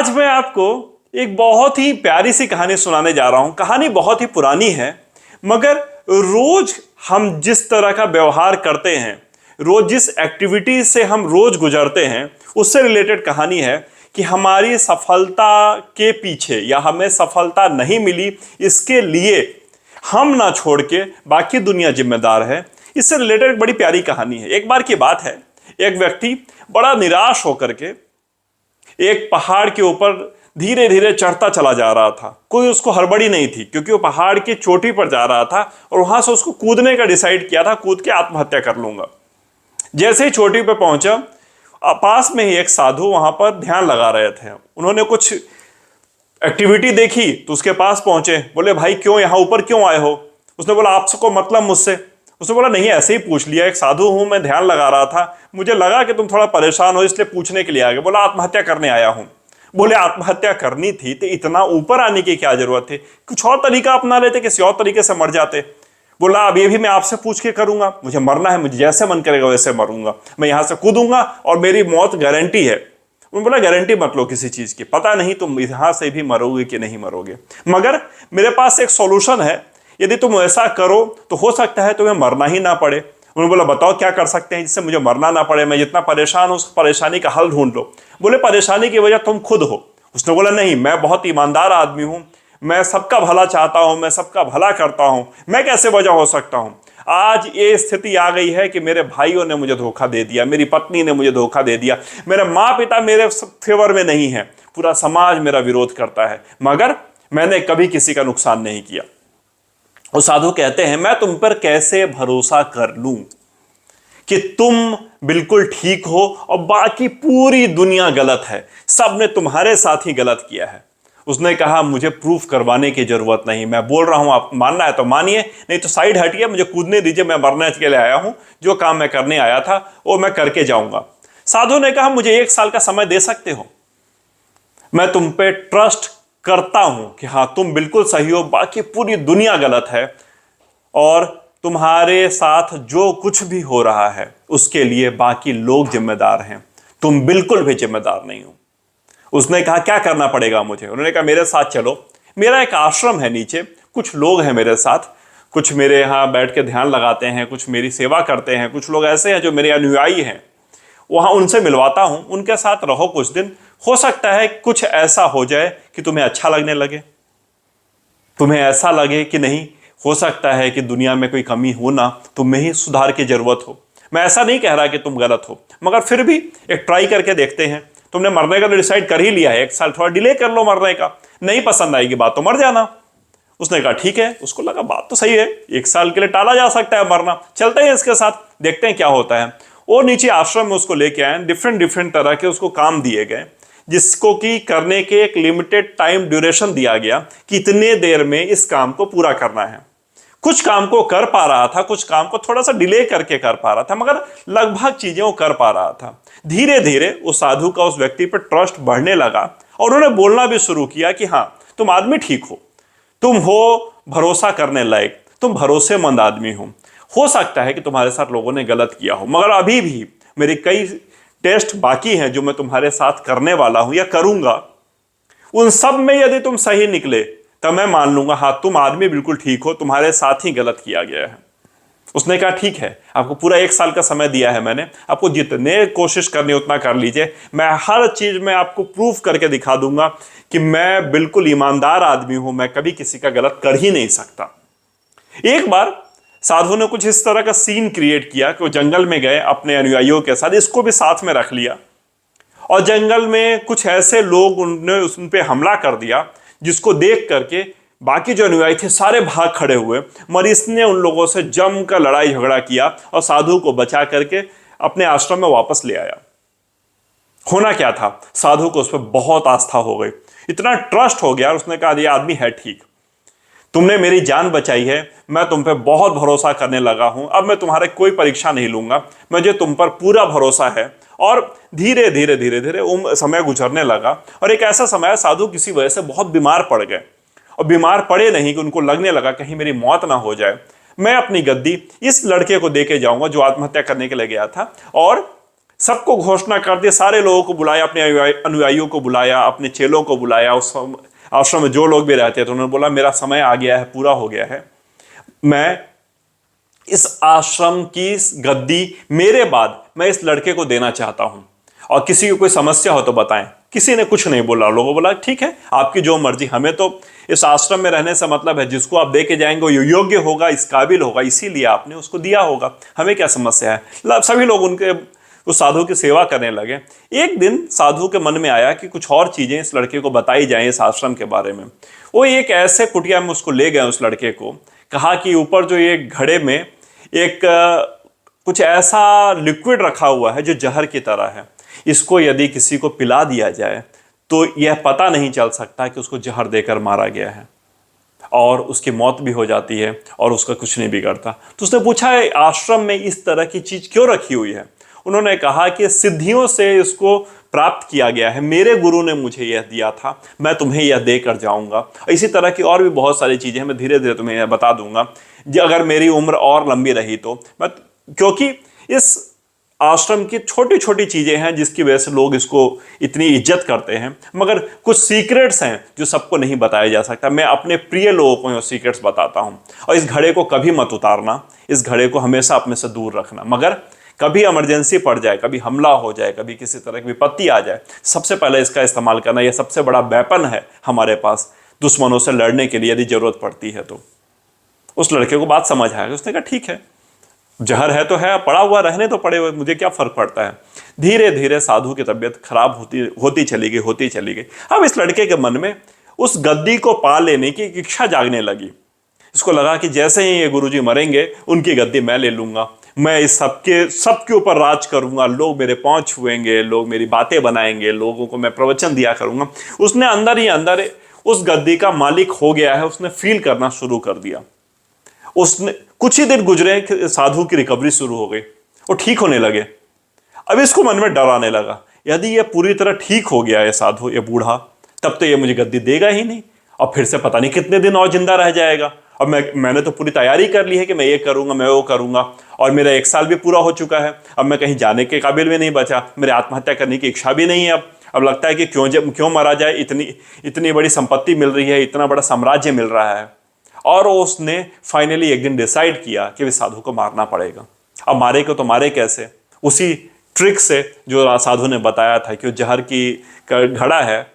आज मैं आपको एक बहुत ही प्यारी सी कहानी सुनाने जा रहा हूं। कहानी बहुत ही पुरानी है, मगर रोज हम जिस तरह का व्यवहार करते हैं, रोज जिस एक्टिविटी से हम रोज गुजरते हैं, उससे रिलेटेड कहानी है कि हमारी सफलता के पीछे या हमें सफलता नहीं मिली इसके लिए हम ना छोड़ के बाकी दुनिया जिम्मेदार है। इससे रिलेटेड एक बड़ी प्यारी कहानी है। एक बार की बात है, एक व्यक्ति बड़ा निराश होकर के एक पहाड़ के ऊपर धीरे धीरे चढ़ता चला जा रहा था। कोई उसको हड़बड़ी नहीं थी, क्योंकि वो पहाड़ की चोटी पर जा रहा था और वहां से उसको कूदने का डिसाइड किया था, कूद के आत्महत्या कर लूंगा। जैसे ही चोटी पर पहुंचा, पास में ही एक साधु वहां पर ध्यान लगा रहे थे। उन्होंने कुछ एक्टिविटी देखी तो उसके पास पहुंचे, बोले भाई क्यों यहां ऊपर क्यों आए हो? उसने बोला आपको मतलब मुझसे? उसने बोला नहीं, ऐसे ही पूछ लिया, एक साधु हूं, मैं ध्यान लगा रहा था, मुझे लगा कि तुम थोड़ा परेशान हो इसलिए पूछने के लिए आ गए। बोला आत्महत्या करने आया हूं। बोले आत्महत्या करनी थी तो इतना ऊपर आने की क्या जरूरत थी? कुछ और तरीका अपना लेते, किसी और तरीके से मर जाते। बोला अब ये भी मैं आपसे पूछ के करूंगा, मुझे मरना है, मुझे जैसे मन करेगा वैसे मरूंगा, मैं यहां से कूदूंगा और मेरी मौत गारंटी है। उन्होंने बोला गारंटी मत लो किसी चीज की, पता नहीं तुम यहां से भी मरोगे कि नहीं मरोगे, मगर मेरे पास एक सॉल्यूशन है, यदि तुम ऐसा करो तो हो सकता है तुम्हें मरना ही ना पड़े। उन्होंने बोला बताओ क्या कर सकते हैं जिससे मुझे मरना ना पड़े, मैं जितना परेशान हूं उस परेशानी का हल ढूंढ लो। बोले परेशानी की वजह तुम खुद हो। उसने बोला नहीं, मैं बहुत ईमानदार आदमी हूं, मैं सबका भला चाहता हूं, मैं सबका भला करता हूं, मैं कैसे वजह हो सकता हूं? आज ये स्थिति आ गई है कि मेरे भाइयों ने मुझे धोखा दे दिया, मेरी पत्नी ने मुझे धोखा दे दिया, मेरे माँ पिता मेरे फेवर में नहीं है, पूरा समाज मेरा विरोध करता है, मगर मैंने कभी किसी का नुकसान नहीं किया। और साधु कहते हैं मैं तुम पर कैसे भरोसा कर लूं कि तुम बिल्कुल ठीक हो और बाकी पूरी दुनिया गलत है, सबने तुम्हारे साथ ही गलत किया है। उसने कहा मुझे प्रूफ करवाने की जरूरत नहीं, मैं बोल रहा हूं, आप मानना है तो मानिए, नहीं तो साइड हटिए, मुझे कूदने दीजिए, मैं मरने के लिए आया हूं, जो काम मैं करने आया था वो मैं करके जाऊंगा। साधु ने कहा मुझे 1 साल का समय दे सकते हो, मैं तुम पे ट्रस्ट करता हूं कि हां तुम बिल्कुल सही हो, बाकी पूरी दुनिया गलत है और तुम्हारे साथ जो कुछ भी हो रहा है उसके लिए बाकी लोग जिम्मेदार हैं, तुम बिल्कुल भी जिम्मेदार नहीं हो। उसने कहा क्या करना पड़ेगा मुझे? उन्होंने कहा मेरे साथ चलो, मेरा एक आश्रम है नीचे, कुछ लोग हैं मेरे साथ, कुछ मेरे यहाँ बैठ के ध्यान लगाते हैं, कुछ मेरी सेवा करते हैं, कुछ लोग ऐसे हैं जो मेरे अनुयायी हैं, वहां उनसे मिलवाता हूं, उनके साथ रहो कुछ दिन, हो सकता है कुछ ऐसा हो जाए कि तुम्हें अच्छा लगने लगे, तुम्हें ऐसा लगे कि नहीं, हो सकता है कि दुनिया में कोई कमी हो ना, तुम्हें ही सुधार की जरूरत हो। मैं ऐसा नहीं कह रहा कि तुम गलत हो, मगर फिर भी एक ट्राई करके देखते हैं। तुमने मरने का तो डिसाइड कर ही लिया है, 1 साल थोड़ा डिले कर लो मरने का, नहीं पसंद आएगी बात तो मर जाना। उसने कहा ठीक है, उसको लगा बात तो सही है, 1 साल के लिए टाला जा सकता है मरना, चलते हैं इसके साथ, देखते हैं क्या होता है। और नीचे आश्रम में उसको लेके आए, डिफरेंट डिफरेंट तरह के उसको काम दिए गए, जिसको कि करने के एक लिमिटेड टाइम ड्यूरेशन दिया गया कि इतने देर में इस काम को पूरा करना है। कुछ काम को कर पा रहा था, कुछ काम को थोड़ा सा डिले करके कर पा रहा था, मगर लगभग चीजें वो कर पा रहा था। धीरे धीरे उस साधु का उस व्यक्ति पर ट्रस्ट बढ़ने लगा और उन्होंने बोलना भी शुरू किया कि हाँ तुम आदमी ठीक हो, तुम हो भरोसा करने लायक, तुम भरोसेमंद आदमी हो सकता है कि तुम्हारे साथ लोगों ने गलत किया हो, मगर अभी भी मेरे कई टेस्ट बाकी हैं जो मैं तुम्हारे साथ करने वाला हूं या करूंगा, उन सब में यदि तुम सही निकले तब मैं मान लूंगा हाँ तुम आदमी बिल्कुल ठीक हो, तुम्हारे साथ ही गलत किया गया है। उसने कहा ठीक है, आपको पूरा 1 साल का समय दिया है मैंने, आपको जितने कोशिश करनी उतना कर लीजिए, मैं हर चीज में आपको प्रूफ करके दिखा दूंगा कि मैं बिल्कुल ईमानदार आदमी हूं, मैं कभी किसी का गलत कर ही नहीं सकता। एक बार साधु ने कुछ इस तरह का सीन क्रिएट किया कि वो जंगल में गए अपने अनुयायियों के साथ, इसको भी साथ में रख लिया, और जंगल में कुछ ऐसे लोग उन पे हमला कर दिया जिसको देख करके बाकी जो अनुयायी थे सारे भाग खड़े हुए, मगर इसने उन लोगों से जमकर लड़ाई झगड़ा किया और साधु को बचा करके अपने आश्रम में वापस ले आया। होना क्या था, साधु को उस पर बहुत आस्था हो गई, इतना ट्रस्ट हो गया, उसने कहा ये आदमी है ठीक, तुमने मेरी जान बचाई है, मैं तुम पे बहुत भरोसा करने लगा हूं, अब मैं तुम्हारे कोई परीक्षा नहीं लूंगा, मुझे तुम पर पूरा भरोसा है। और धीरे धीरे धीरे धीरे समय गुजरने लगा और एक ऐसा समय साधु किसी वजह से बहुत बीमार पड़ गए, और बीमार पड़े नहीं कि उनको लगने लगा कहीं मेरी मौत ना हो जाए, मैं अपनी गद्दी इस लड़के को दे के जाऊंगा जो आत्महत्या करने के लिए गया था, और सबको घोषणा कर दी, सारे लोगों को बुलाया, अपने अनुयायियों को बुलाया, अपने चेलों को बुलाया, उस आश्रम में जो लोग भी रहते थे उन्होंने बोला मेरा समय आ गया है, पूरा हो गया है, मैं इस आश्रम की गद्दी मेरे बाद मैं इस लड़के को देना चाहता हूं, और किसी को कोई समस्या हो तो बताएं। किसी ने कुछ नहीं बोला, लोगों बोला ठीक है आपकी जो मर्जी, हमें तो इस आश्रम में रहने से मतलब है, जिसको आप दे के जाएंगे वो योग्य होगा, इस काबिल होगा, इसीलिए आपने उसको दिया होगा, हमें क्या समस्या है। सभी लोग उनके उस साधु की सेवा करने लगे। एक दिन साधु के मन में आया कि कुछ और चीजें इस लड़के को बताई जाएं इस आश्रम के बारे में। वो एक ऐसे कुटिया में उसको ले गए, उस लड़के को कहा कि ऊपर जो एक घड़े में एक कुछ ऐसा लिक्विड रखा हुआ है जो जहर की तरह है, इसको यदि किसी को पिला दिया जाए तो यह पता नहीं चल सकता कि उसको जहर देकर मारा गया है, और उसकी मौत भी हो जाती है और उसका कुछ नहीं बिगड़ता। तो उसने पूछा आश्रम में इस तरह की चीज क्यों रखी हुई है। उन्होंने कहा कि सिद्धियों से इसको प्राप्त किया गया है, मेरे गुरु ने मुझे यह दिया था, मैं तुम्हें यह देकर जाऊंगा। इसी तरह की और भी बहुत सारी चीजें मैं धीरे धीरे तुम्हें यह बता दूंगा, अगर मेरी उम्र और लंबी रही तो मैं, क्योंकि इस आश्रम की छोटी छोटी चीजें हैं जिसकी वजह से लोग इसको इतनी इज्जत करते हैं, मगर कुछ सीक्रेट्स हैं जो सबको नहीं बताया जा सकता। मैं अपने प्रिय लोगों को ये सीक्रेट्स बताता हूं, और इस घड़े को कभी मत उतारना, इस घड़े को हमेशा अपने से दूर रखना, मगर कभी इमरजेंसी पड़ जाए, कभी हमला हो जाए, कभी किसी तरह की विपत्ति आ जाए, सबसे पहले इसका इस्तेमाल करना। यह सबसे बड़ा वेपन है हमारे पास दुश्मनों से लड़ने के लिए, यदि जरूरत पड़ती है तो। उस लड़के को बात समझ आया, उसने कहा ठीक है, जहर है तो है, पड़ा हुआ रहने तो पड़े हुए, मुझे क्या फर्क पड़ता है। धीरे धीरे साधु की तबीयत खराब होती चली गई। अब इस लड़के के मन में उस गद्दी को पा लेने की इच्छा जागने लगी। इसको लगा कि जैसे ही ये गुरुजी मरेंगे उनकी गद्दी मैं ले लूंगा, मैं इस सबके ऊपर राज करूंगा, लोग मेरे पांव छुएंगे, लोग मेरी बातें बनाएंगे, लोगों को मैं प्रवचन दिया करूंगा। उसने अंदर ही अंदर उस गद्दी का मालिक हो गया है, उसने फील करना शुरू कर दिया। उसने कुछ ही दिन गुजरे, साधु की रिकवरी शुरू हो गई, वो ठीक होने लगे। अब इसको मन में डर आने लगा, यदि ये पूरी तरह ठीक हो गया है साधु, ये बूढ़ा, तब तो ये मुझे गद्दी देगा ही नहीं, और फिर से पता नहीं कितने दिन और जिंदा रह जाएगा। अब मैंने तो पूरी तैयारी कर ली है कि मैं ये करूंगा, मैं वो करूंगा, और मेरा 1 साल भी पूरा हो चुका है, अब मैं कहीं जाने के काबिल भी नहीं बचा, मेरे आत्महत्या करने की इच्छा भी नहीं है। अब लगता है कि क्यों मारा जाए, इतनी बड़ी संपत्ति मिल रही है, इतना बड़ा साम्राज्य मिल रहा है। और उसने फाइनली एक दिन डिसाइड किया कि वे साधु को मारना पड़ेगा। अब मारेगा तो मारे कैसे, उसी ट्रिक से जो साधु ने बताया था कि जहर की घड़ा है,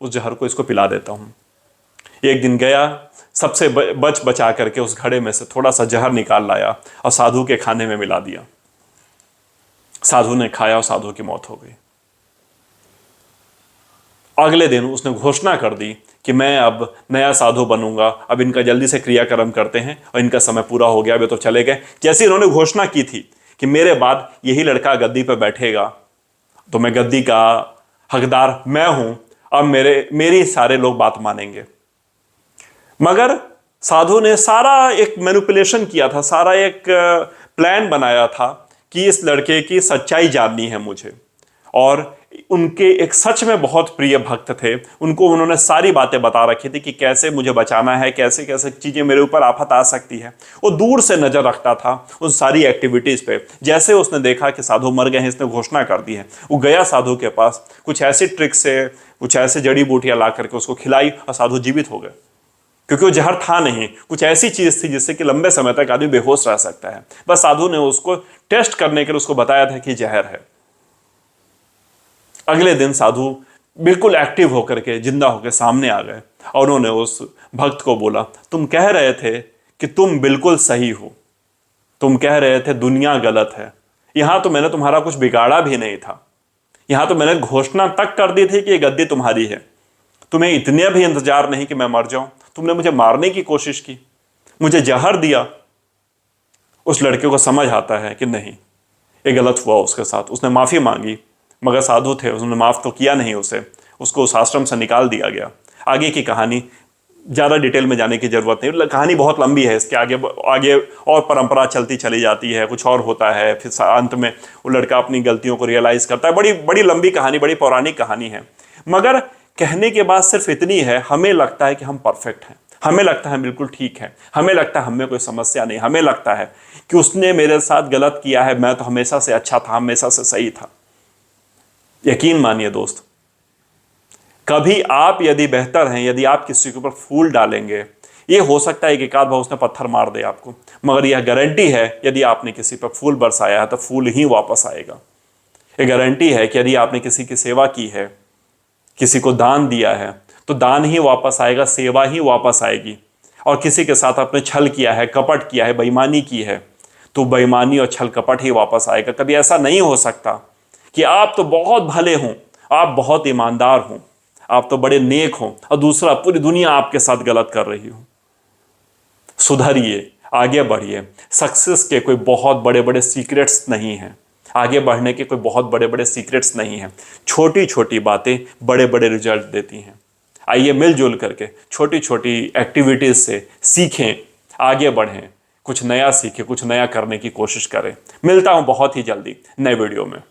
उस जहर को इसको पिला देता हूं। एक दिन गया, सबसे बचा करके उस घड़े में से थोड़ा सा जहर निकाल लाया और साधु के खाने में मिला दिया। साधु ने खाया और साधु की मौत हो गई। अगले दिन उसने घोषणा कर दी कि मैं अब नया साधु बनूंगा, अब इनका जल्दी से क्रियाक्रम करते हैं, और इनका समय पूरा हो गया, वे तो चले गए। जैसे इन्होंने घोषणा की थी कि मेरे बाद यही लड़का गद्दी पर बैठेगा, तो मैं गद्दी का हकदार मैं हूं, अब मेरी सारे लोग बात मानेंगे। मगर साधु ने सारा एक मैनिपुलेशन किया था, सारा एक प्लान बनाया था कि इस लड़के की सच्चाई जाननी है मुझे, और उनके एक सच में बहुत प्रिय भक्त थे, उनको उन्होंने सारी बातें बता रखी थी कि कैसे मुझे बचाना है, कैसे कैसे चीजें मेरे ऊपर आफत आ सकती है। वो दूर से नजर रखता था उन सारी एक्टिविटीज पे। जैसे उसने देखा कि साधु मर गए हैं, इसने घोषणा कर दी है, वो गया साधु के पास, कुछ ऐसी ट्रिक से, कुछ ऐसे जड़ी बूटियां ला करके उसको खिलाई, और साधु जीवित हो गए। क्योंकि वो जहर था नहीं, कुछ ऐसी चीज थी जिससे कि लंबे समय तक आदमी बेहोश रह सकता है। बस साधु ने उसको टेस्ट करने के लिए उसको बताया था कि जहर है। अगले दिन साधु बिल्कुल एक्टिव होकर के, जिंदा होकर सामने आ गए, और उन्होंने उस भक्त को बोला, तुम कह रहे थे कि तुम बिल्कुल सही हो, तुम कह रहे थे दुनिया गलत है, यहां तो मैंने तुम्हारा कुछ बिगाड़ा भी नहीं था, यहां तो मैंने घोषणा तक कर दी थी कि ये गद्दी तुम्हारी है, तुम्हें इतने भी इंतजार नहीं कि मैं मर जाऊं, तुमने मुझे मारने की कोशिश की, मुझे जहर दिया। उस लड़के को समझ आता है कि नहीं, ये गलत हुआ उसके साथ। उसने माफी मांगी, मगर साधु थे, उसने माफ तो किया नहीं उसे, उसको उस आश्रम से निकाल दिया गया। आगे की कहानी ज़्यादा डिटेल में जाने की जरूरत नहीं, कहानी बहुत लंबी है, इसके आगे आगे और परंपरा चलती चली जाती है, कुछ और होता है, फिर अंत में वो लड़का अपनी गलतियों को रियलाइज करता है। बड़ी बड़ी लंबी कहानी, बड़ी पौराणिक कहानी है, मगर कहने के बाद सिर्फ इतनी है, हमें लगता है कि हम परफेक्ट हैं, हमें लगता है बिल्कुल ठीक है, हमें लगता है हमें कोई समस्या नहीं, हमें लगता है कि उसने मेरे साथ गलत किया है, मैं तो हमेशा से अच्छा था, हमेशा से सही था। यकीन मानिए दोस्त, कभी आप यदि बेहतर हैं, यदि आप किसी के ऊपर फूल डालेंगे, ये हो सकता है कि एक आध बार उसने पत्थर मार दे आपको, मगर यह गारंटी है यदि आपने किसी पर फूल बरसाया है तो फूल ही वापस आएगा। ये गारंटी है कि यदि आपने किसी की सेवा की है, किसी को दान दिया है, तो दान ही वापस आएगा, सेवा ही वापस आएगी। और किसी के साथ आपने छल किया है, कपट किया है, बेईमानी की है, तो बेईमानी और छल कपट ही वापस आएगा। कभी ऐसा नहीं हो सकता कि आप तो बहुत भले हों, आप बहुत ईमानदार हों, आप तो बड़े नेक हों और दूसरा पूरी दुनिया आपके साथ गलत कर रही हो। सुधरिए, आगे बढ़िए। सक्सेस के कोई बहुत बड़े बड़े सीक्रेट्स नहीं हैं, आगे बढ़ने के कोई बहुत बड़े बड़े सीक्रेट्स नहीं हैं। छोटी छोटी बातें बड़े बड़े रिजल्ट देती हैं। आइए मिलजुल करके छोटी छोटी एक्टिविटीज से सीखें, आगे बढ़ें, कुछ नया सीखें, कुछ नया करने की कोशिश करें। मिलता हूं बहुत ही जल्दी नए वीडियो में।